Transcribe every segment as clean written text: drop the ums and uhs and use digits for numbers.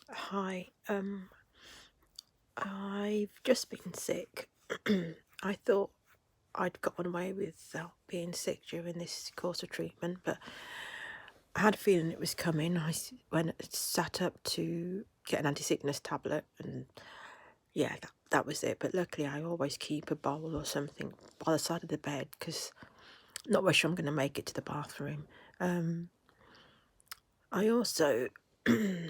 Hi, I've just been sick. I thought I'd gotten away with being sick during this course of treatment, but I had a feeling it was coming. When sat up to get an anti-sickness tablet, and yeah, that was it. But luckily, I always keep a bowl or something by the side of the bed because I'm not sure I'm going to make it to the bathroom. Um, I also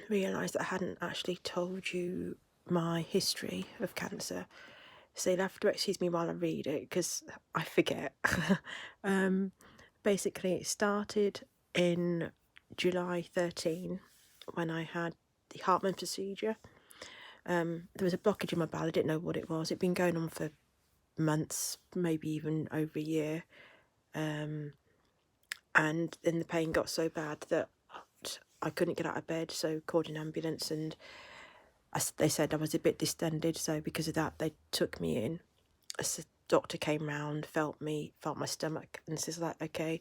realised that I hadn't actually told you my history of cancer. So you'll have to excuse me while I read it because I forget. um, Basically, it started in July 13 when I had the Hartmann procedure. There was a blockage in my bowel. I didn't know what it was. It'd been going on for months, maybe even over a year. And then the pain got so bad that I couldn't get out of bed, so called an ambulance, and they said I was a bit distended, so because of that they took me in. A doctor came round, felt my stomach, and says like, okay,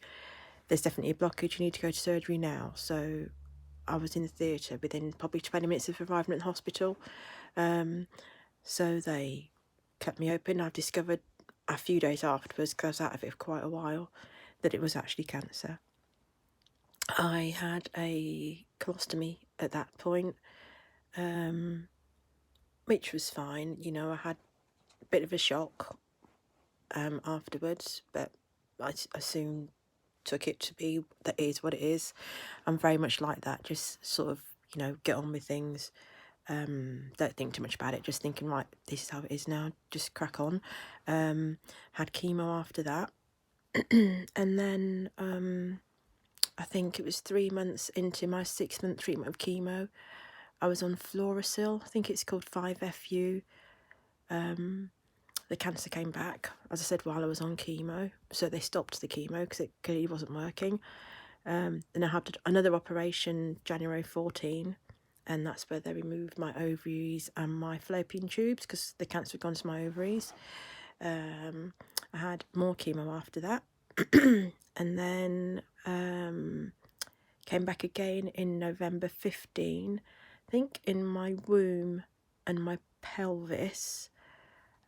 there's definitely a blockage, you need to go to surgery now. So I was in the theatre within probably 20 minutes of arriving at the hospital. So they cut me open. I discovered a few days afterwards, because I was out of it for quite a while, that it was actually cancer. I had a colostomy at that point, which was fine. You know, I had a bit of a shock afterwards, but I soon took it to be that is what it is. I'm very much like that, just sort of, get on with things. Don't think too much about it, just thinking, right, this is how it is now, just crack on. Had chemo after that. And then I think it was 3 months into my 6-month treatment of chemo, I was on Fluorosil. I think it's called 5FU. The cancer came back, as I said, while I was on chemo. So they stopped the chemo because it clearly wasn't working. Then I had another operation January 14, and that's where they removed my ovaries and my fallopian tubes because the cancer had gone to my ovaries. I had more chemo after that. And then came back again in November 15, I think, in my womb and my pelvis.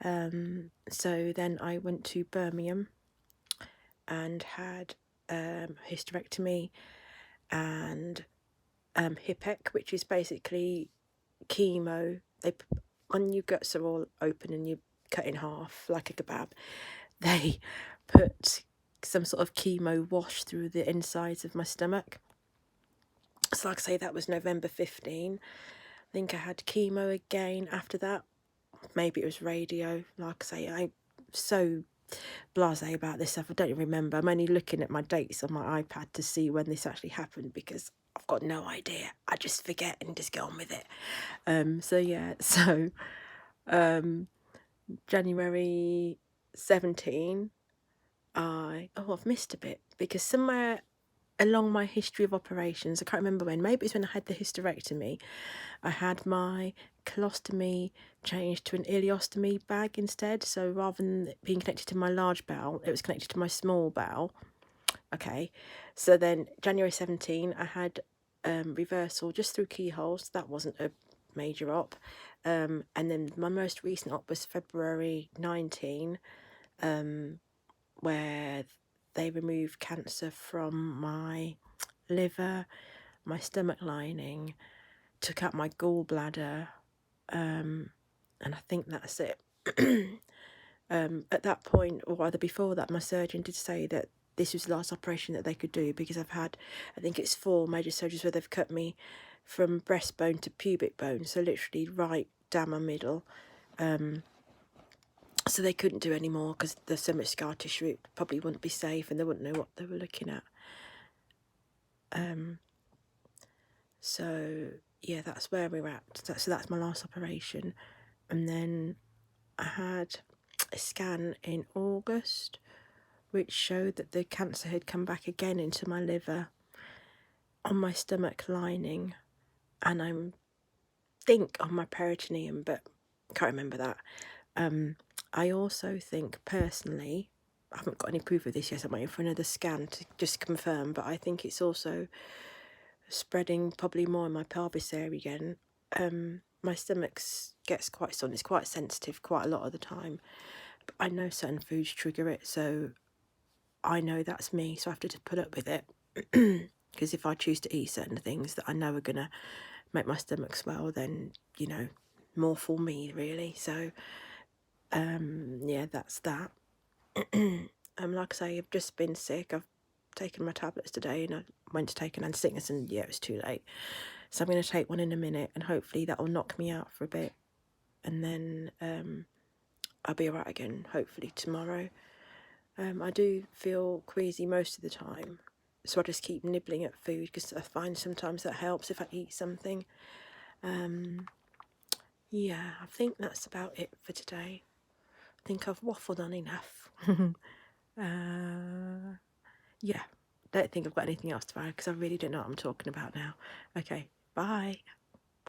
So then I went to Birmingham and had hysterectomy and HIPEC, which is basically chemo. When your guts are all open and you cut in half like a kebab, they put some sort of chemo wash through the insides of my stomach. So like I say, that was November 15. I think I had chemo again after that. Maybe it was radio. Like I say, I'm so blasé about this stuff. I don't even remember. I'm only looking at my dates on my iPad to see when this actually happened because I've got no idea. I just forget and just get on with it. So January 17, I've missed a bit because somewhere along my history of operations, I can't remember when, maybe it's when I had the hysterectomy, I had my colostomy changed to an ileostomy bag instead. So rather than it being connected to my large bowel, it was connected to my small bowel. Okay, so then January 17, I had reversal just through keyholes. That wasn't a major op. And then my most recent op was February 19, where they removed cancer from my liver, my stomach lining, took out my gallbladder, and I think that's it. At that point, or rather before that, my surgeon did say that this was the last operation that they could do because I've had, I think it's 4 major surgeries where they've cut me from breastbone to pubic bone, so literally right down my middle. So they couldn't do any more because there's so much scar tissue, it probably wouldn't be safe and they wouldn't know what they were looking at. So yeah, that's where we're at. So that's my last operation. And then I had a scan in August which showed that the cancer had come back again into my liver, on my stomach lining, and I think on my peritoneum, but I can't remember that. I also think personally, I haven't got any proof of this yet, I'm waiting for another scan to just confirm, but I think it's also spreading probably more in my pelvis area again. my stomach gets quite sore. It's quite sensitive quite a lot of the time. But I know certain foods trigger it, so I know that's me. So I have to just put up with it. Because if I choose to eat certain things that I know are going to make my stomach swell, then, you know, more for me, really. So, yeah, that's that. Like I say, I've just been sick. I've taken my tablets today and I went to take an anti-sickness and, yeah, it was too late. So I'm going to take one in a minute and hopefully that will knock me out for a bit. And then I'll be alright again, hopefully tomorrow. I do feel queasy most of the time, so I just keep nibbling at food because I find sometimes that helps if I eat something. Yeah, I think that's about it for today. I think I've waffled on enough. Yeah, don't think I've got anything else to add because I really don't know what I'm talking about now. Okay, bye.